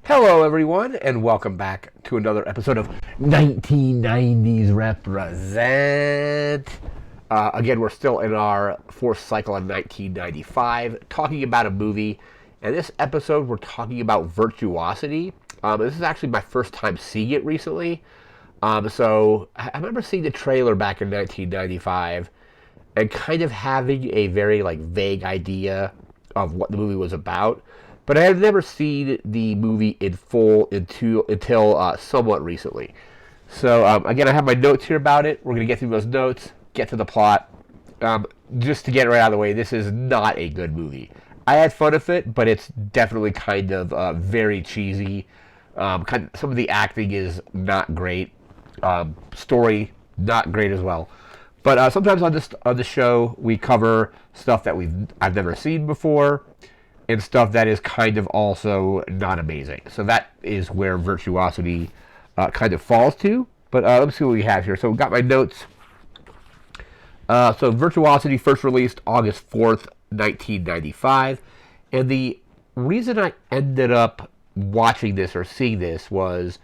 Hello, everyone, and welcome back to another episode of 1990's Represent. Again, we're still in our fourth cycle on 1995, talking about a movie. And this episode, we're talking about Virtuosity. This is actually my first time seeing it recently. So I remember seeing the trailer back in 1995 and kind of having a very vague idea of what the movie was about. But I had never seen the movie in full until somewhat recently. So, again, I have my notes here about it. We're going to get through those notes, get to the plot. Just to get it right out of the way, this is not a good movie. I had fun with it, but it's definitely kind of very cheesy. Some of the acting is not great. Story, not great as well. But sometimes on the show, we cover stuff that I've never seen before, and stuff that is kind of also not amazing. So that is where Virtuosity kind of falls to. But let's see what we have here. So we've got my notes. So Virtuosity first released August 4th, 1995. And the reason I ended up watching this or seeing this was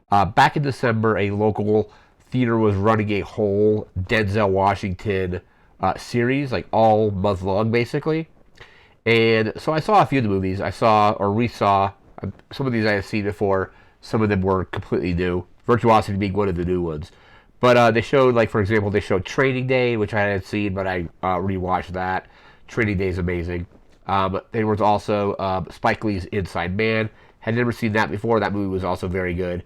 back in December, a local theater was running a whole Denzel Washington series, all month long, basically. And so I saw a few of the movies. I saw or resaw some of these I had seen before. Some of them were completely new. Virtuosity being one of the new ones. But they showed, for example, they showed Training Day, which I hadn't seen, but I rewatched that. Training Day is amazing. There was also Spike Lee's Inside Man. Had never seen that before. That movie was also very good.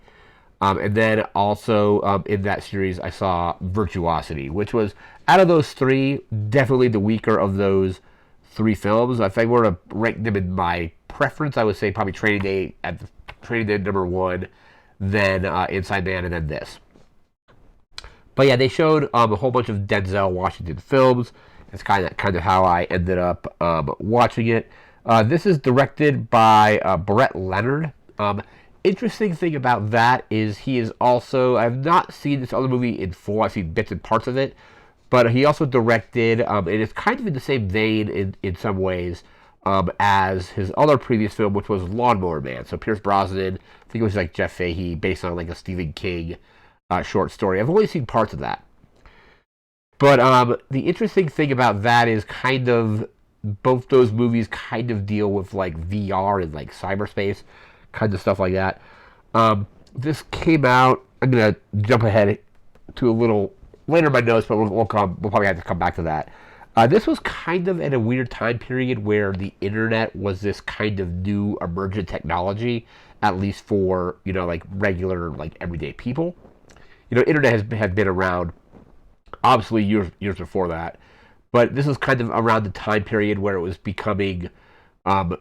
And then also in that series, I saw Virtuosity, which was, out of those three, definitely the weaker of those three films. If I were to rank them in my preference, I would say probably Training Day number one, then Inside Man, and then this. But yeah, they showed a whole bunch of Denzel Washington films. That's kind of how I ended up watching it. This is directed by Brett Leonard. Interesting thing about that is he is also, I've not seen this other movie in full. I've seen bits and parts of it. But he also directed, and it's kind of in the same vein in some ways as his other previous film, which was Lawnmower Man. So Pierce Brosnan, I think it was Jeff Fahey, based on a Stephen King short story. I've only seen parts of that. But the interesting thing about that is kind of both those movies kind of deal with VR and cyberspace, kind of stuff like that. This came out, I'm going to jump ahead to a little later in my notes, but we'll probably have to come back to that. This was kind of at a weird time period where the internet was this kind of new emergent technology, at least for regular everyday people. Internet has been around obviously years before that, but this is kind of around the time period where it was becoming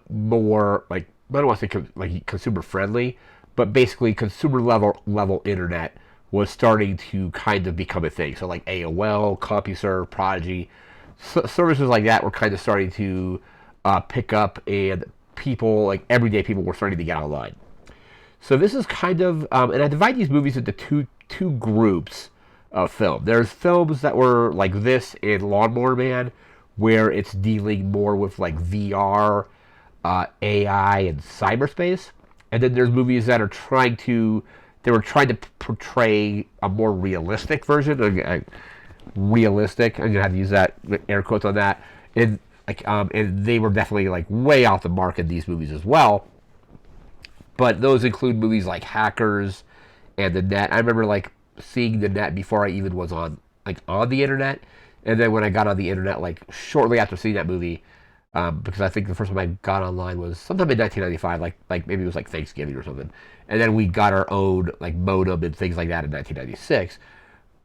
more I don't want to say consumer friendly, but basically consumer level internet was starting to kind of become a thing. So AOL, CompuServe, Prodigy, services like that were kind of starting to pick up, and people, everyday people, were starting to get online. So this is kind of, and I divide these movies into two groups of film. There's films that were like this in Lawnmower Man, where it's dealing more with VR, AI, and cyberspace. And then there's movies that are trying to portray a more realistic version. Realistic, I'm gonna have to use that air quotes on that. And and they were definitely way off the mark in these movies as well. But those include movies like Hackers and The Net. I remember seeing The Net before I even was on the internet, and then when I got on the internet shortly after seeing that movie. Because I think the first time I got online was sometime in 1995, maybe it was Thanksgiving or something, and then we got our own modem and things like that in 1996.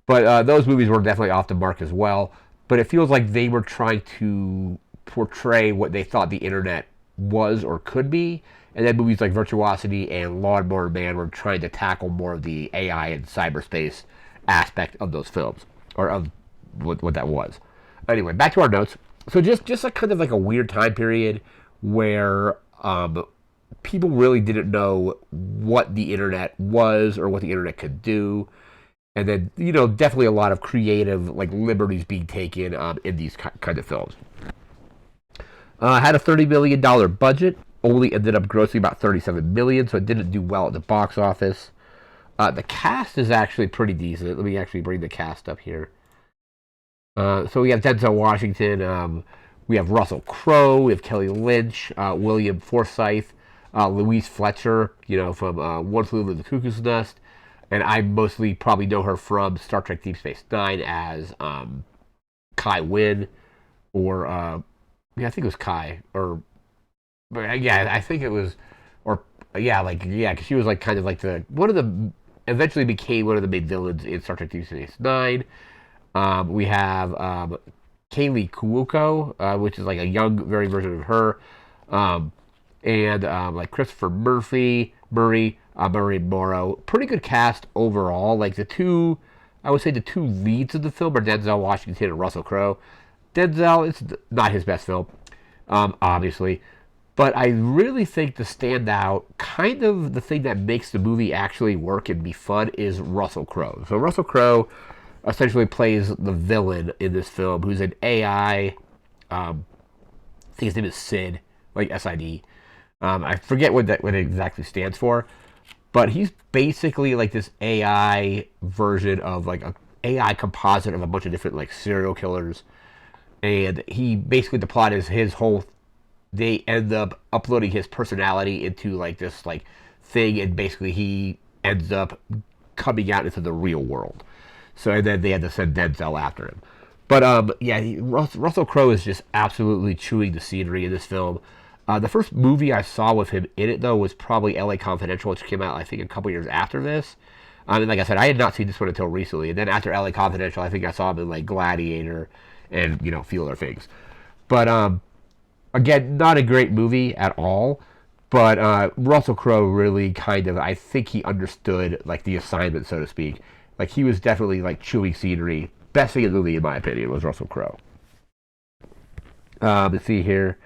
But those movies were definitely off the mark as well. But it feels like they were trying to portray what they thought the internet was or could be, and then movies like Virtuosity and Lawnmower Man were trying to tackle more of the AI and cyberspace aspect of those films, or of what that was. Anyway, back to our notes. So just a kind of a weird time period where people really didn't know what the internet was or what the internet could do. And then, definitely a lot of creative liberties being taken in these kind of films. Had a $30 million budget. only ended up grossing about 37 million, so it didn't do well at the box office. The cast is actually pretty decent. Let me actually bring the cast up here. So we have Denzel Washington, we have Russell Crowe, we have Kelly Lynch, William Forsythe, Louise Fletcher, from One Flew Over the Cuckoo's Nest, and I mostly probably know her from Star Trek Deep Space Nine as Kai Wynn, or I think it was Kai, or yeah, I think it was, or because she was like kind of like eventually became one of the main villains in Star Trek Deep Space Nine. We have Kaylee Cuoco, which is like a young, very version of her, and like Christopher Murray, Murray Morrow. Pretty good cast overall. Like I would say the two leads of the film are Denzel Washington and Russell Crowe. Denzel, it's not his best film, obviously, but I really think the standout, kind of the thing that makes the movie actually work and be fun, is Russell Crowe. So Russell Crowe essentially plays the villain in this film, who's an AI. I think his name is Sid, like SID. I forget what it exactly stands for, but he's basically like this AI version of like a AI composite of a bunch of different like serial killers, and he basically, the plot is his whole. They end up uploading his personality into like this like thing, and basically he ends up coming out into the real world. So, and then they had to send Denzel after him. But Russell Crowe is just absolutely chewing the scenery in this film. The first movie I saw with him in it, though, was probably L.A. Confidential, which came out, I think, a couple years after this. And like I said, I had not seen this one until recently. And then after L.A. Confidential, I think I saw him in like Gladiator and a few other things. But again, not a great movie at all. But Russell Crowe really kind of, I think he understood like the assignment, so to speak. Like, he was definitely like chewing scenery. Best thing in the movie, in my opinion, was Russell Crowe. Let's see here.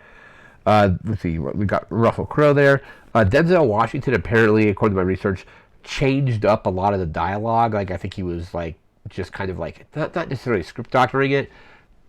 Let's see. We got Russell Crowe there. Denzel Washington, apparently, according to my research, changed up a lot of the dialogue. Like, I think he was like just kind of like not necessarily script doctoring it,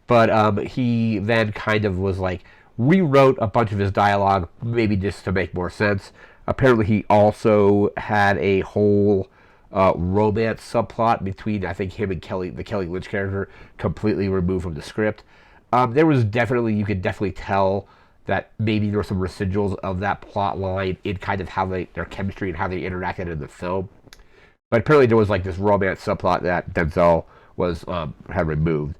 but he then kind of was like rewrote a bunch of his dialogue, maybe just to make more sense. Apparently, he also had a whole romance subplot between, I think, him and the Kelly Lynch character, completely removed from the script. There was definitely, you could definitely tell that maybe there were some residuals of that plot line in kind of how their chemistry and how they interacted in the film. But apparently there was like this romance subplot that Denzel had removed.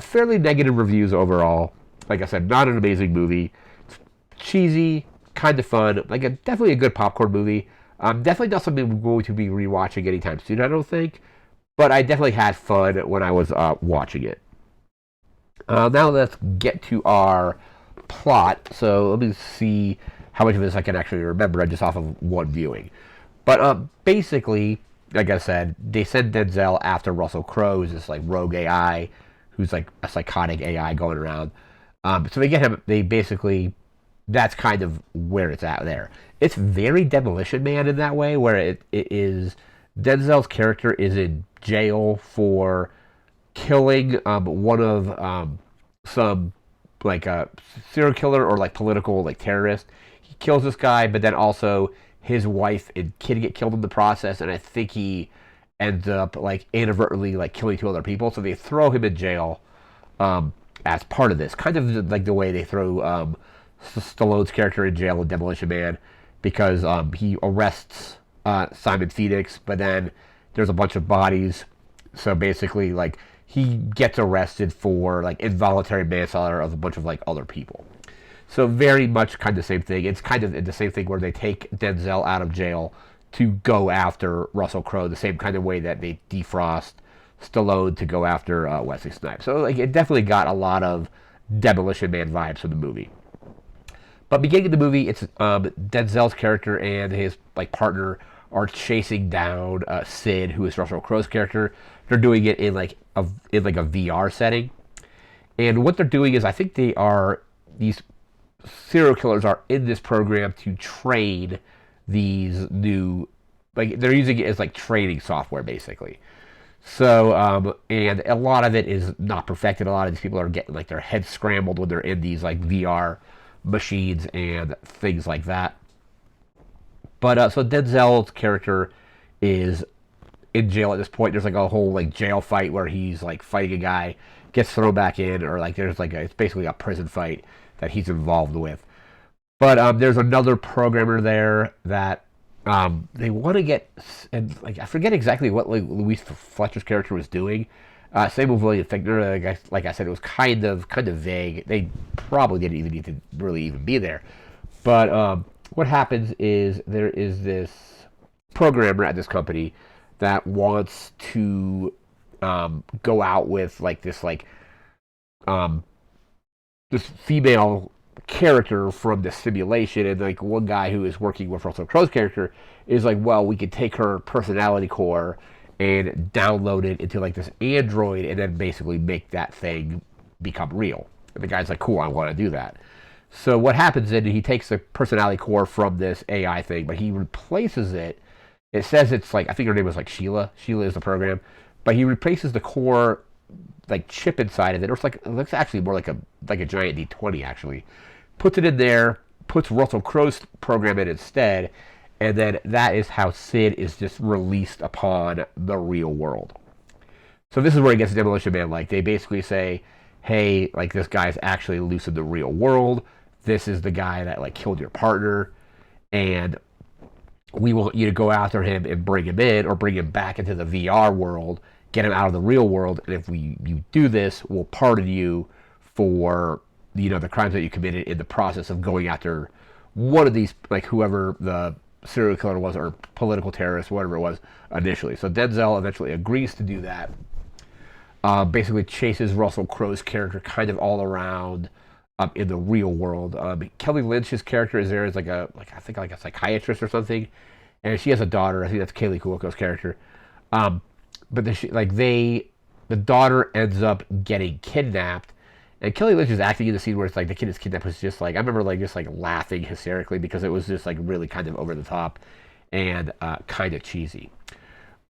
Fairly negative reviews overall. Like I said, not an amazing movie. It's cheesy, kind of fun, like definitely a good popcorn movie. Definitely not something I'm going to be rewatching anytime soon, I don't think. But I definitely had fun when I was watching it. Now let's get to our plot. So let me see how much of this I can actually remember just off of one viewing. But basically, like I said, they send Denzel after Russell Crowe, who's this like rogue AI, who's like a psychotic AI going around. So they get him. They basically, that's kind of where it's at there. It's very Demolition Man in that way, where it is Denzel's character is in jail for killing one of some like a serial killer or like political like terrorist. He kills this guy, but then also his wife and kid get killed in the process, and I think he ends up like inadvertently like killing two other people. So they throw him in jail as part of this, kind of like the way they throw Stallone's character in jail in Demolition Man, because he arrests Simon Phoenix, but then there's a bunch of bodies. So basically, like, he gets arrested for like involuntary manslaughter of a bunch of like other people. So very much kind of the same thing. It's kind of the same thing where they take Denzel out of jail to go after Russell Crowe, the same kind of way that they defrost Stallone to go after Wesley Snipes. So like, it definitely got a lot of Demolition Man vibes from the movie. But beginning of the movie, it's Denzel's character and his like partner are chasing down Sid, who is Russell Crowe's character. They're doing it in like a VR setting, and what they're doing is, I think these serial killers are in this program to train these new, like, they're using it as like training software basically. So and a lot of it is not perfected. A lot of these people are getting like their heads scrambled when they're in these like VR machines and things like that. But so Denzel's character is in jail at this point. There's like a whole like jail fight where he's like fighting a guy, gets thrown back in, or like there's like it's basically a prison fight that he's involved with. But there's another programmer there that they want to get, and like I forget exactly what like Louise Fletcher's character was doing. Same with William Fichtner. Like I said, it was kind of vague. They probably didn't even need to really even be there. But what happens is there is this programmer at this company that wants to go out with like this female character from the simulation, and like one guy who is working with Russell Crowe's character is like, well, we could take her personality core and download it into like this android and then basically make that thing become real. And the guy's like, cool, I want to do that. So what happens is he takes the personality core from this AI thing, but he replaces it. It says it's like, I think her name was like Sheila. Sheila is the program, but he replaces the core like chip inside of it. It looks actually more like a giant D20 actually. Puts it in there, puts Russell Crowe's program in instead, and then that is how Sid is just released upon the real world. So this is where it gets Demolition Man. Like they basically say, hey, like this guy's actually loose in the real world. This is the guy that like killed your partner, and we want you to go after him and bring him in or bring him back into the VR world, get him out of the real world, and if you do this, we'll pardon you for the crimes that you committed in the process of going after one of these, like whoever the serial killer was or political terrorist, whatever it was initially. So Denzel eventually agrees to do that. Basically chases Russell Crowe's character kind of all around in the real world. Kelly Lynch's character is there as I think like a psychiatrist or something, and she has a daughter. I think that's Kaylee Cuoco's character. But the daughter ends up getting kidnapped. And Kelly Lynch is acting in the scene where it's like the kid is kidnapped. Was just like I remember like just like laughing hysterically because it was just like really kind of over the top and kind of cheesy.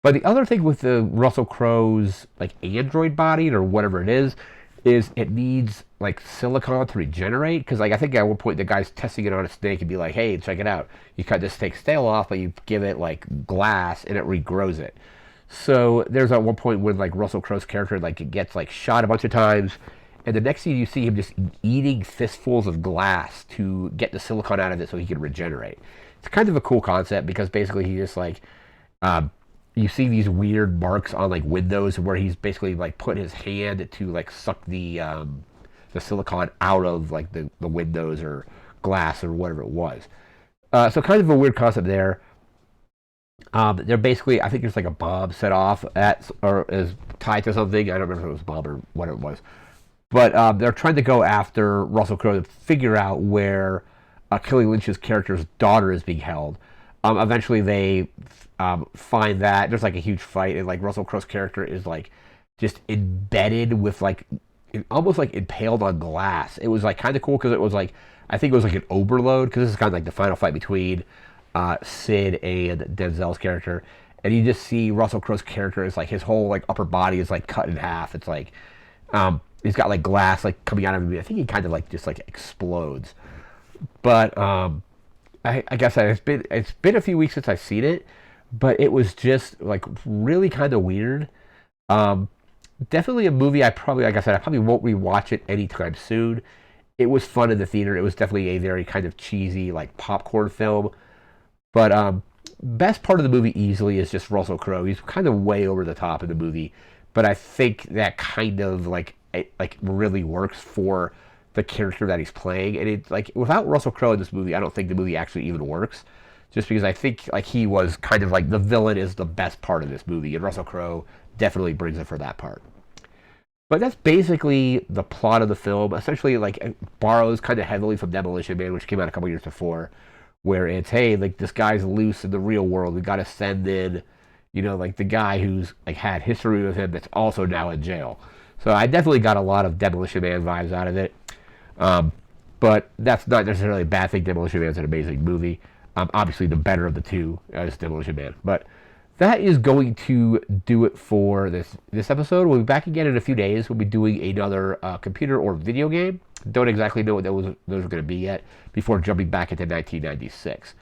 But the other thing with the Russell Crowe's like android body or whatever it is it needs like silicon to regenerate, because like I think at one point the guy's testing it on a snake and be like, hey, check it out. You cut this snake's tail off, but you give it like glass and it regrows it. So there's at one point when like Russell Crowe's character like it gets like shot a bunch of times. And the next scene you see him just eating fistfuls of glass to get the silicon out of it so he can regenerate. It's kind of a cool concept because basically he just like, you see these weird marks on like windows where he's basically like put his hand to like suck the silicon out of like the windows or glass or whatever it was. So kind of a weird concept there. They're basically, I think there's like a bomb set off or is tied to something. I don't remember if it was a bomb or what it was. But they're trying to go after Russell Crowe to figure out where Kelly Lynch's character's daughter is being held. Eventually they find that. There's like a huge fight, and like Russell Crowe's character is like just embedded with like, almost like impaled on glass. It was like kind of cool because it was like, I think it was like an overload, because this is kind of like the final fight between Sid and Denzel's character. And you just see Russell Crowe's character is like, his whole like upper body is like cut in half. It's like, he's got like glass like coming out of him. I think he kind of like just like explodes. But I guess it's been a few weeks since I've seen it, but it was just like really kind of weird. Definitely a movie I probably, like I said, I probably won't rewatch it anytime soon. It was fun in the theater. It was definitely a very kind of cheesy like popcorn film. But best part of the movie easily is just Russell Crowe. He's kind of way over the top in the movie, but I think that kind of like really works for the character that he's playing. And it like without Russell Crowe in this movie, I don't think the movie actually even works. Just because I think like he was kind of like the villain is the best part of this movie, and Russell Crowe definitely brings it for that part. But that's basically the plot of the film. Essentially, like it borrows kind of heavily from Demolition Man, which came out a couple years before, where it's, hey, like this guy's loose in the real world. We got to send in, like the guy who's like had history with him that's also now in jail. So I definitely got a lot of Demolition Man vibes out of it. But that's not necessarily a bad thing. Demolition Man's an amazing movie. Obviously, the better of the two is Demolition Man. But that is going to do it for this episode. We'll be back again in a few days. We'll be doing another computer or video game. Don't exactly know what those are going to be yet before jumping back into 1996.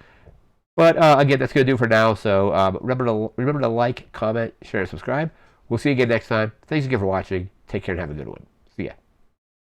But again, that's going to do it for now. So remember to like, comment, share, and subscribe. We'll see you again next time. Thanks again for watching. Take care and have a good one. See ya.